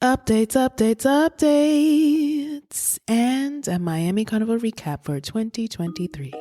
Updates, and a Miami Carnival recap for 2023.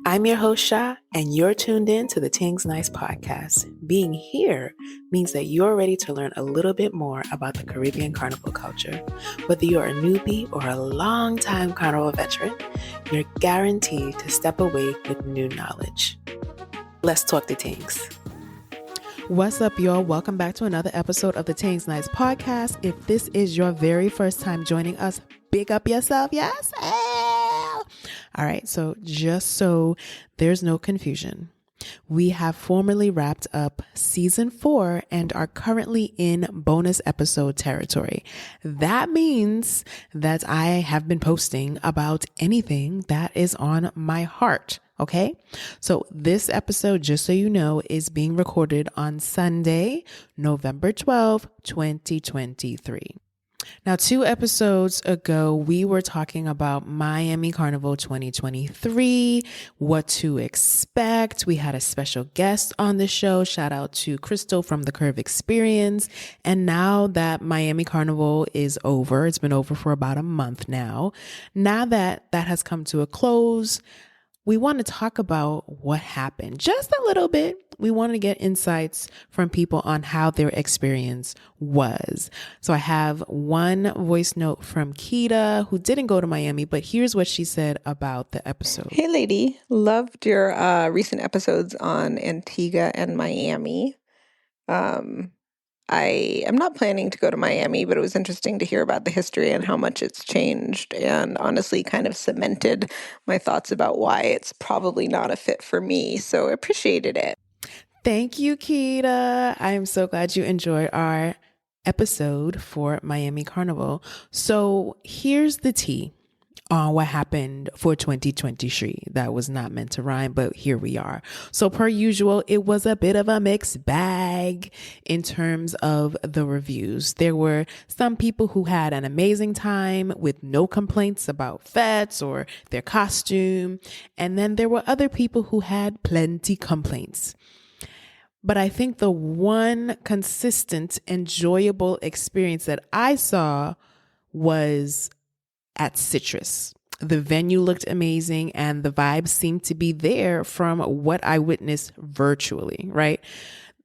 I'm your host, Sha, and you're tuned in to the Tingz podcast. Being here means that you're ready to learn a little bit more about the Caribbean carnival culture. Whether you're a newbie or a long-time carnival veteran, you're guaranteed to step away with new knowledge. Let's talk to Tingz. What's up, y'all? Welcome back to another episode of the Tingz podcast. If this is your very first time joining us, big up yourself, yes? All right, so just so there's no confusion, we have formally wrapped up season 4 and are currently in bonus episode territory. That means that I have been posting about anything that is on my heart. Okay, so this episode, just so you know, is being recorded on Sunday, November 12th, 2023. Now, 2 episodes ago, we were talking about Miami Carnival 2023, what to expect. We had a special guest on the show. Shout out to Crystal from the Curve Experience. And now that Miami Carnival is over, it's been over for about a month now. Now that that has come to a close, we want to talk about what happened just a little bit. We want to get insights from people on how their experience was. So I have one voice note from Kita, who didn't go to Miami, but here's what she said about the episode. Hey, lady. Loved your recent episodes on Antigua and Miami. I am not planning to go to Miami, but it was interesting to hear about the history and how much it's changed, and honestly kind of cemented my thoughts about why it's probably not a fit for me. So I appreciated it. Thank you, Kita. I'm so glad you enjoyed our episode for Miami Carnival. So here's the tea on what happened for 2023. That was not meant to rhyme, but here we are. So per usual, it was a bit of a mixed bag in terms of the reviews. There were some people who had an amazing time with no complaints about fetes or their costume. And then there were other people who had plenty complaints. But I think the one consistent, enjoyable experience that I saw was at Citrus. The venue looked amazing and the vibes seemed to be there from what I witnessed virtually, right?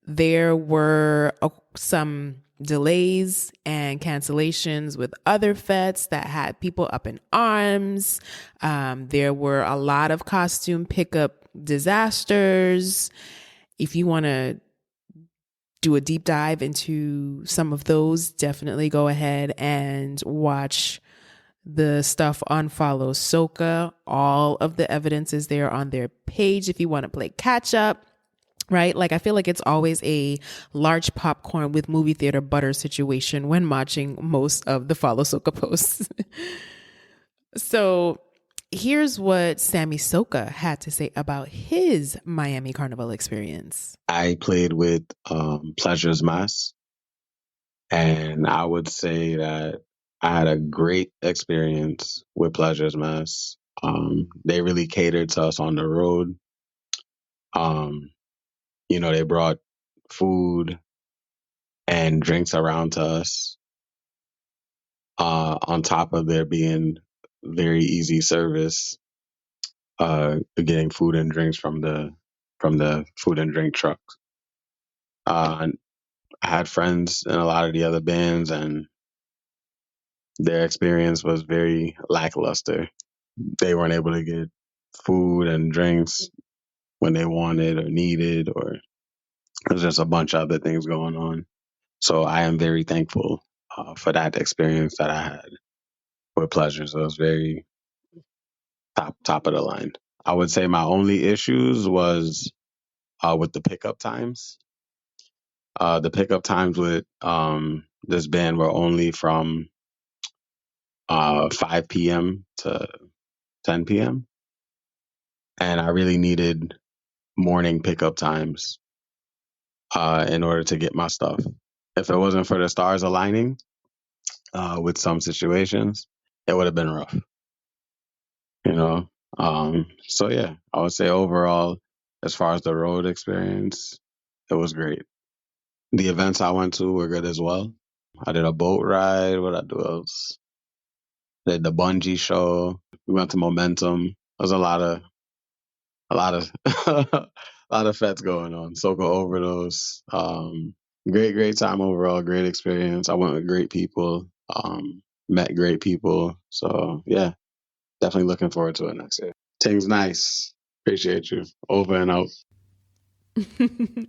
There were some delays and cancellations with other fetes that had people up in arms. There were a lot of costume pickup disasters. If you want to do a deep dive into some of those, definitely go ahead and watch the stuff on Follow Soca. All of the evidence is there on their page if you want to play catch up, right? Like, I feel like it's always a large popcorn with movie theater butter situation when watching most of the Follow Soca posts. So here's what Sammy Soca had to say about his Miami Carnival experience. I played with Pleasure's Mass, and I would say that I had a great experience with Pleasure's Mass. They really catered to us on the road. They brought food and drinks around to us. On top of there being very easy service, getting food and drinks from the food and drink trucks. I had friends in a lot of the other bands, and their experience was very lackluster. They weren't able to get food and drinks when they wanted or needed, or there's just a bunch of other things going on. So I am very thankful for that experience that I had with Pleasure. So it was very top of the line. I would say my only issues was with the pickup times. The pickup times with this band were only from 5 p.m. to 10 p.m. And I really needed morning pickup times in order to get my stuff. If it wasn't for the stars aligning with some situations, it would have been rough. So yeah, I would say overall, as far as the road experience, it was great. The events I went to were good as well. I did a boat ride. What I do else? Did the bungee show. We went to Momentum. There's a lot of a lot of fets going on. Soca overdose. Great time overall. Great experience. I went with great people. Met great people. So yeah, definitely looking forward to it next year. Ting's nice. Appreciate you. Over and out.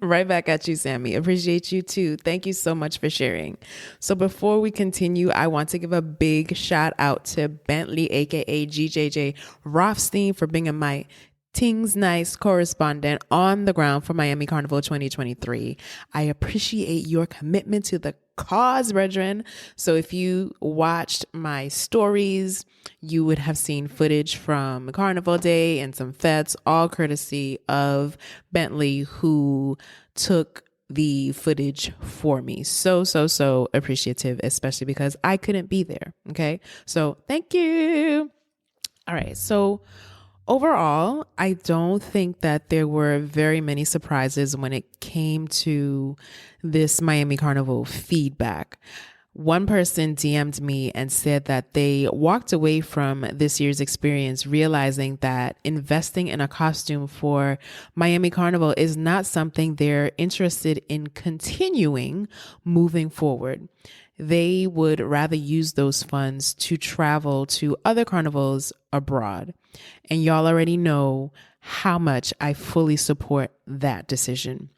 Right back at you, Sammy. Appreciate you too. Thank you so much for sharing. So before we continue, I want to give a big shout out to Bentley, aka GJJ Rothstein, for being my Ting's Nice correspondent on the ground for Miami Carnival 2023. I appreciate your commitment to the cause, brethren. So if you watched my stories, you would have seen footage from Carnival Day and some fets, all courtesy of Bentley, who took the footage for me. So appreciative, especially because I couldn't be there. Okay. So thank you. All right. So overall, I don't think that there were very many surprises when it came to this Miami Carnival feedback. One person DM'd me and said that they walked away from this year's experience realizing that investing in a costume for Miami Carnival is not something they're interested in continuing moving forward. They would rather use those funds to travel to other carnivals abroad. And y'all already know how much I fully support that decision.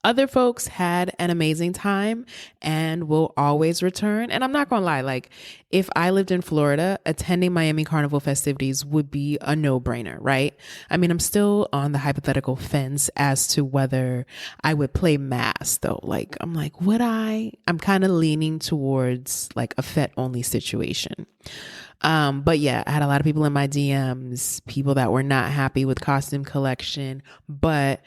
Other folks had an amazing time and will always return. And I'm not going to lie, like if I lived in Florida, attending Miami Carnival festivities would be a no-brainer, right? I mean, I'm still on the hypothetical fence as to whether I would play mass though. Like, I'm like, would I? I'm kind of leaning towards like a Fet only situation. But yeah, I had a lot of people in my DMs, people that were not happy with costume collection, but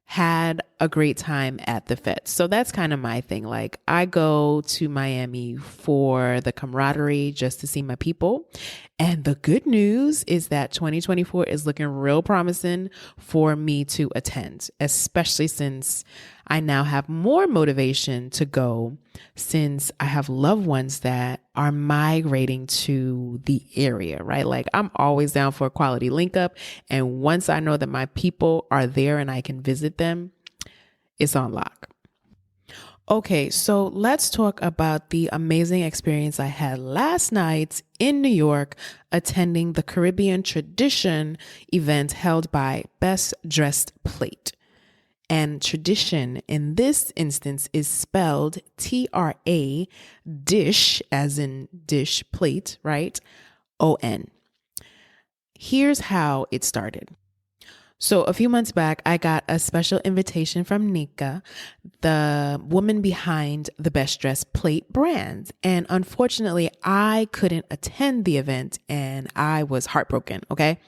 had a great time at the Fest. So that's kind of my thing. Like I go to Miami for the camaraderie, just to see my people. And the good news is that 2024 is looking real promising for me to attend, especially since I now have more motivation to go since I have loved ones that are migrating to the area, right? Like I'm always down for a quality link up. And once I know that my people are there and I can visit them, it's on lock. Okay, so let's talk about the amazing experience I had last night in New York attending the Caribbean TraDISHon event held by Best Dressed Plate. And TraDISHon in this instance is spelled TRA dish, as in dish plate, right? ON. Here's how it started. So a few months back, I got a special invitation from Nneka, the woman behind the Best Dressed Plate brand. And unfortunately, I couldn't attend the event and I was heartbroken, okay?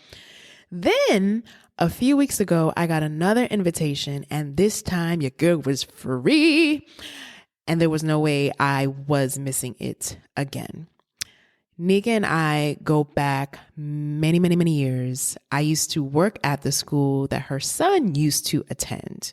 Then a few weeks ago, I got another invitation and this time your girl was free and there was no way I was missing it again. Nneka and I go back many years. I used to work at the school that her son used to attend.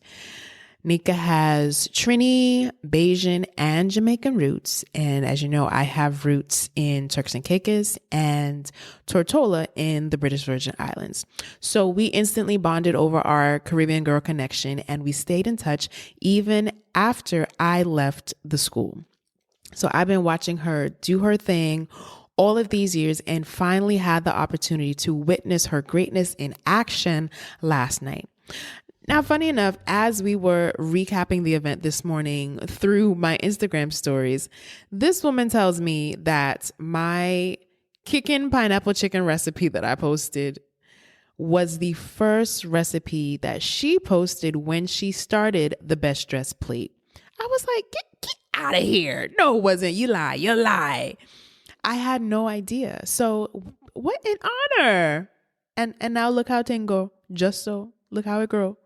Nneka has Trini, Bayesian, and Jamaican roots. And as you know, I have roots in Turks and Caicos and Tortola in the British Virgin Islands. So we instantly bonded over our Caribbean girl connection and we stayed in touch even after I left the school. So I've been watching her do her thing all of these years and finally had the opportunity to witness her greatness in action last night. Now, funny enough, as we were recapping the event this morning through my Instagram stories, this woman tells me that my kickin' pineapple chicken recipe that I posted was the first recipe that she posted when she started the Best Dressed Plate. I was like, get out of here. No, it wasn't. You lie. I had no idea. So what an honor. And now look how things go. Just so. Look how it grow.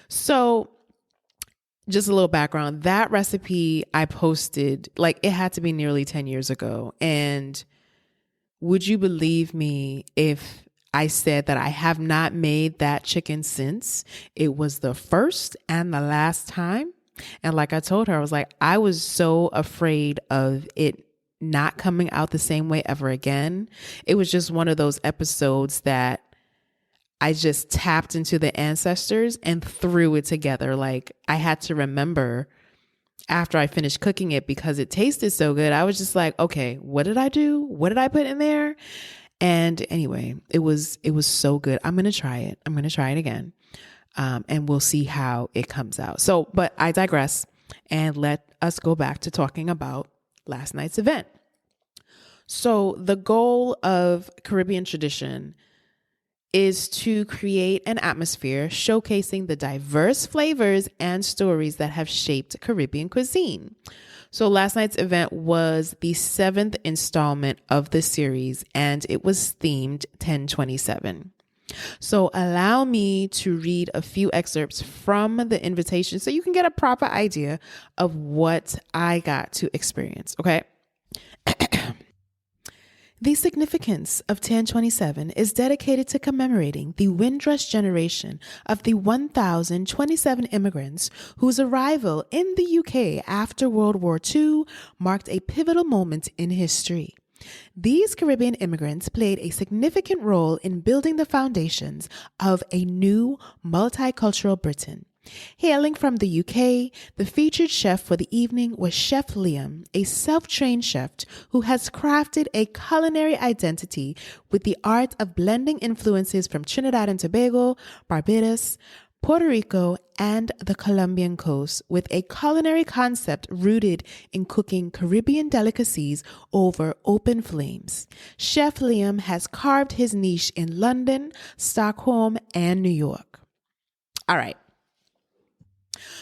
So just a little background, that recipe I posted, like it had to be nearly 10 years ago. And would you believe me if I said that I have not made that chicken since? It was the first and the last time. And like I told her, I was like, I was so afraid of it not coming out the same way ever again. It was just one of those episodes that I just tapped into the ancestors and threw it together. Like I had to remember after I finished cooking it because it tasted so good. I was just like, okay, what did I do? What did I put in there? And anyway, it was so good. I'm going to try it. I'm going to try it again. And we'll see how it comes out. So, but I digress, and let us go back to talking about last night's event. So the goal of Caribbean TraDISHon is to create an atmosphere showcasing the diverse flavors and stories that have shaped Caribbean cuisine. So last night's event was the 7th installment of the series, and it was themed 1027. So allow me to read a few excerpts from the invitation so you can get a proper idea of what I got to experience, okay? The significance of 1027 is dedicated to commemorating the Windrush generation of the 1,027 immigrants whose arrival in the UK after World War II marked a pivotal moment in history. These Caribbean immigrants played a significant role in building the foundations of a new multicultural Britain. Hailing from the UK, the featured chef for the evening was Chef Liam, a self-trained chef who has crafted a culinary identity with the art of blending influences from Trinidad and Tobago, Barbados, Puerto Rico, and the Colombian coast, with a culinary concept rooted in cooking Caribbean delicacies over open flames. Chef Liam has carved his niche in London, Stockholm, and New York. All right.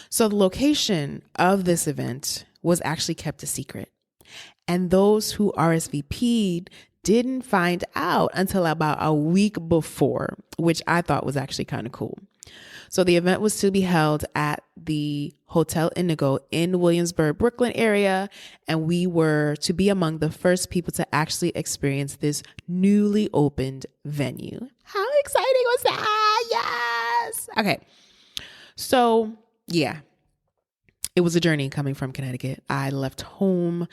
So the location of this event was actually kept a secret. And those who RSVP'd didn't find out until about a week before, which I thought was actually kind of cool. So the event was to be held at the Hotel Indigo in Williamsburg, Brooklyn area. And we were to be among the first people to actually experience this newly opened venue. How exciting was that? Yes. Okay. So yeah, it was a journey coming from Connecticut. I left home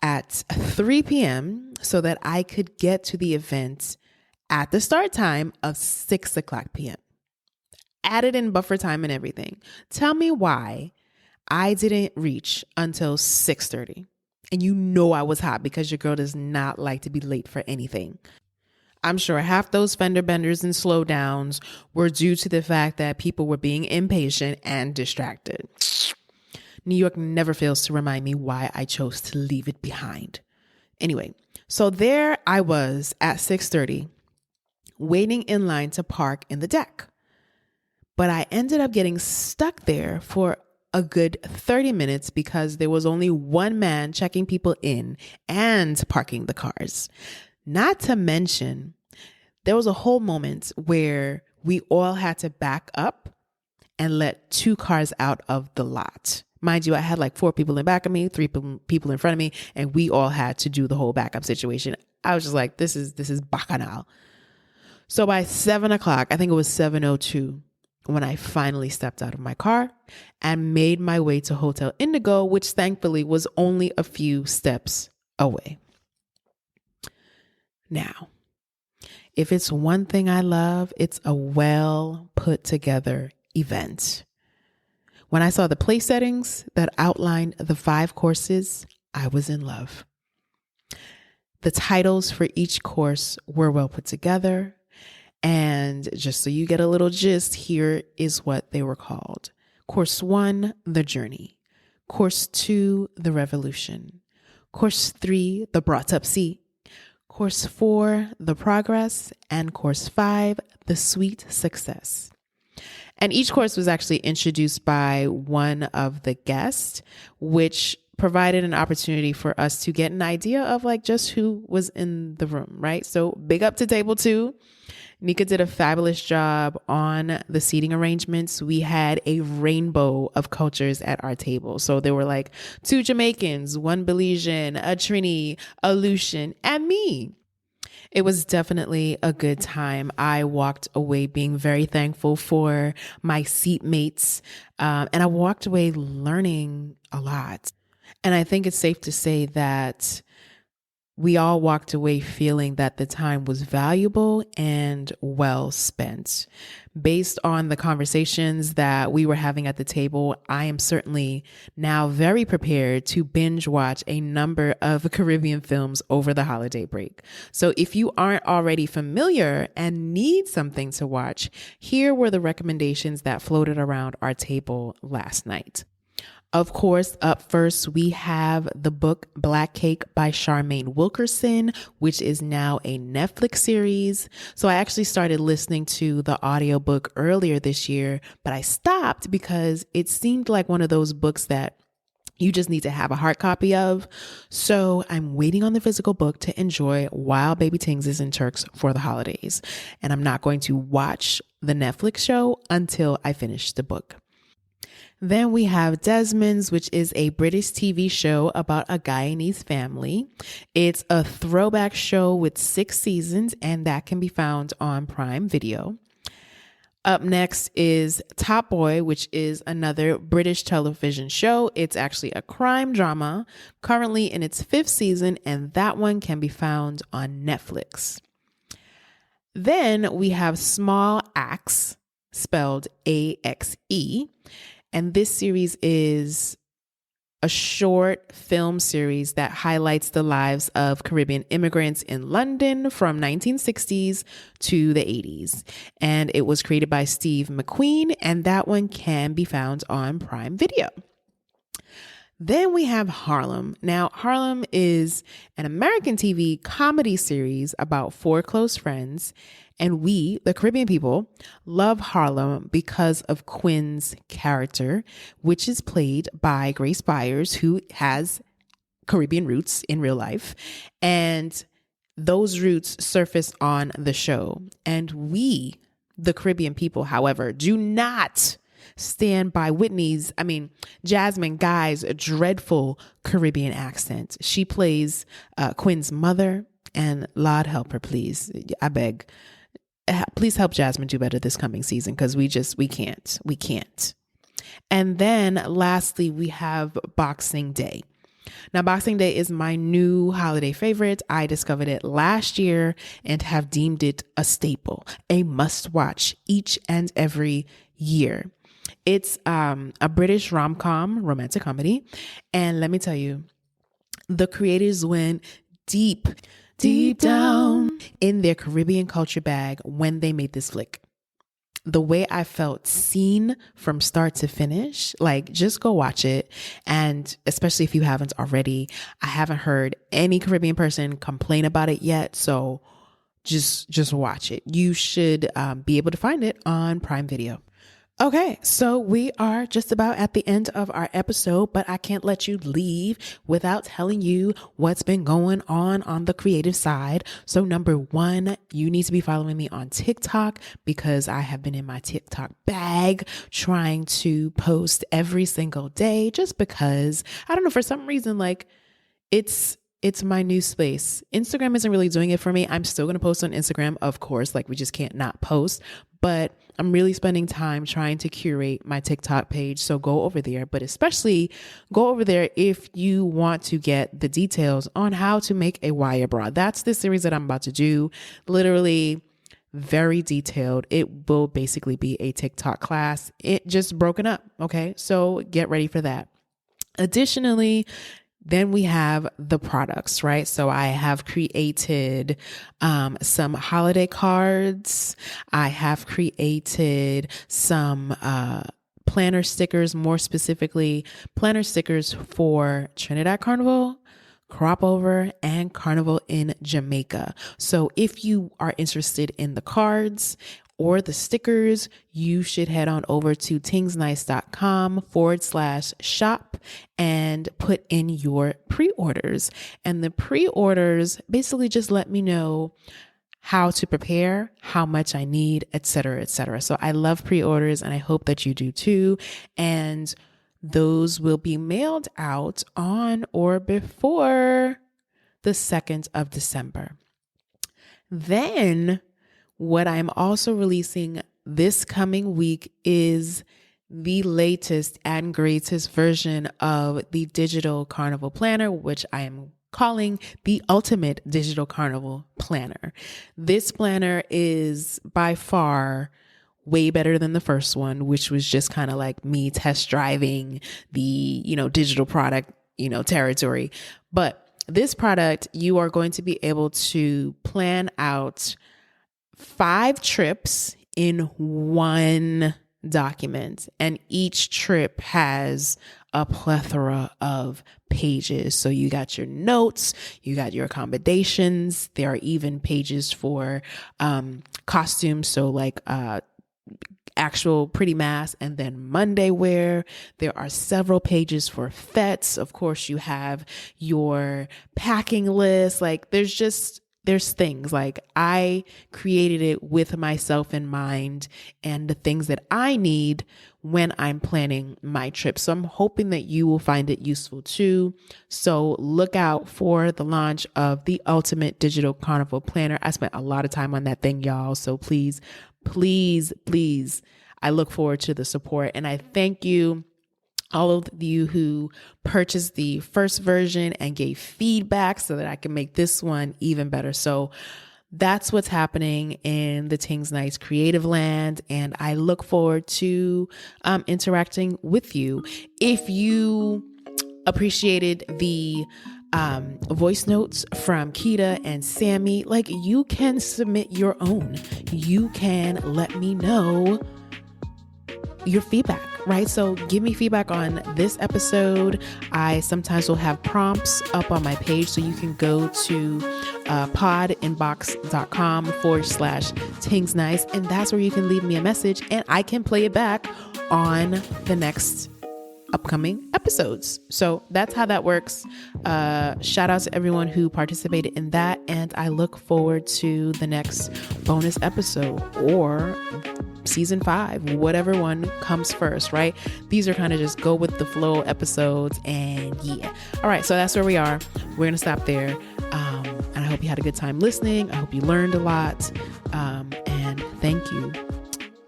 at 3 p.m. so that I could get to the event at the start time of 6 o'clock p.m. Added in buffer time and everything. Tell me why I didn't reach until 6:30. And you know I was hot because your girl does not like to be late for anything. I'm sure half those fender benders and slowdowns were due to the fact that people were being impatient and distracted. New York never fails to remind me why I chose to leave it behind. Anyway, so there I was at 6:30, waiting in line to park in the deck. But I ended up getting stuck there for a good 30 minutes because there was only one man checking people in and parking the cars. Not to mention, there was a whole moment where we all had to back up and let 2 cars out of the lot. Mind you, I had like 4 people in back of me, 3 people in front of me, and we all had to do the whole backup situation. I was just like, this is bacchanal. So by 7 o'clock, I think it was 7:02, when I finally stepped out of my car and made my way to Hotel Indigo, which thankfully was only a few steps away. Now, if it's one thing I love, it's a well put together event. When I saw the place settings that outlined the 5 courses, I was in love. The titles for each course were well put together. And just so you get a little gist, here is what they were called. Course 1, The Journey. Course 2, The Revolution. Course 3, The Brought Up Seat. Course 4, The Progress. And Course 5, The Sweet Success. And each course was actually introduced by one of the guests, which provided an opportunity for us to get an idea of like just who was in the room, right? So big up to table 2. Nneka did a fabulous job on the seating arrangements. We had a rainbow of cultures at our table. So there were like 2 Jamaicans, 1 Belizean, a Trini, a Lucian, and me. It was definitely a good time. I walked away being very thankful for my seatmates, and I walked away learning a lot. And I think it's safe to say that we all walked away feeling that the time was valuable and well spent. Based on the conversations that we were having at the table, I am certainly now very prepared to binge watch a number of Caribbean films over the holiday break. So if you aren't already familiar and need something to watch, here were the recommendations that floated around our table last night. Of course, up first, we have the book Black Cake by Charmaine Wilkerson, which is now a Netflix series. So I actually started listening to the audiobook earlier this year, but I stopped because it seemed like one of those books that you just need to have a hard copy of. So I'm waiting on the physical book to enjoy while baby Tingz is in Turks for the holidays. And I'm not going to watch the Netflix show until I finish the book. Then we have Desmond's, which is a British TV show about a Guyanese family. It's a throwback show with 6 seasons, and that can be found on Prime Video. Up next is Top Boy, which is another British television show. It's actually a crime drama, currently in its 5th season, and that one can be found on Netflix. Then we have Small Axe, spelled AXE. And this series is a short film series that highlights the lives of Caribbean immigrants in London from 1960s to the 80s. And it was created by Steve McQueen, and that one can be found on Prime Video. Then we have Harlem. Now, Harlem is an American TV comedy series about 4 close friends. And we, the Caribbean people, love Harlem because of Quinn's character, which is played by Grace Byers, who has Caribbean roots in real life. And those roots surface on the show. And we, the Caribbean people, however, do not stand by Jasmine Guy's dreadful Caribbean accent. She plays Quinn's mother, and Lord help her, please. I beg. Please help Jasmine do better this coming season, because we can't. And then lastly, we have Boxing Day. Now, Boxing Day is my new holiday favorite. I discovered it last year and have deemed it a staple, a must watch each and every year. It's a British rom-com, romantic comedy. And let me tell you, the creators went deep down in their Caribbean culture bag when they made this flick. The way I felt seen from start to finish, like, just go watch it. And especially if you haven't already, I haven't heard any Caribbean person complain about it yet. So just watch it. You should be able to find it on Prime Video. Okay, so we are just about at the end of our episode, but I can't let you leave without telling you what's been going on the creative side. So number 1, you need to be following me on TikTok, because I have been in my TikTok bag trying to post every single day, just because, I don't know, for some reason, like, it's my new space. Instagram isn't really doing it for me. I'm still going to post on Instagram, of course, like, we just can't not post, but I'm really spending time trying to curate my TikTok page. So go over there, but especially go over there if you want to get the details on how to make a wire bra. That's the series that I'm about to do. Literally very detailed. It will basically be a TikTok class. It just broken up. Okay. So get ready for that. Additionally, then we have the products, right? So I have created some holiday cards. I have created some planner stickers, more specifically planner stickers for Trinidad Carnival, Crop Over, and Carnival in Jamaica. So if you are interested in the cards or the stickers, you should head on over to tingsnice.com/shop and put in your pre-orders. And the pre-orders basically just let me know how to prepare, how much I need, etc., etc. So I love pre-orders, and I hope that you do too. And those will be mailed out on or before the 2nd of December. Then what I'm also releasing this coming week is the latest and greatest version of the digital Carnival planner, which I am calling the Ultimate Digital Carnival Planner. This planner is by far way better than the first one, which was just kind of like me test driving the, digital product, territory. But this product, you are going to be able to plan out 5 trips in one document, and each trip has a plethora of pages. So you got your notes, you got your accommodations. There are even pages for costumes. So like actual pretty mass and then Monday wear. There are several pages for fetes. Of course, you have your packing list. Like there's things like I created it with myself in mind and the things that I need when I'm planning my trip. So I'm hoping that you will find it useful too. So look out for the launch of the Ultimate Digital Carnival Planner. I spent a lot of time on that thing, y'all. So please, I look forward to the support. And I thank you, all of you who purchased the first version and gave feedback so that I can make this one even better. So that's what's happening in the Tingz Nights creative land. And I look forward to interacting with you. If you appreciated the voice notes from Kita and Sammy, like you can submit your own. You can let me know your feedback, right? So give me feedback on this episode. I sometimes will have prompts up on my page, so you can go to podinbox.com/Tingz Nice, and that's where you can leave me a message and I can play it back on the next upcoming episodes. So that's how that works. Shout out to everyone who participated in that, and I look forward to the next bonus episode or season 5, whatever one comes first, right? These are kind of just go with the flow episodes, and yeah. All right, so that's where we are. We're gonna stop there. And I hope you had a good time listening. I hope you learned a lot. And thank you.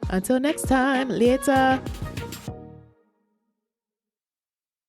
Until next time, later.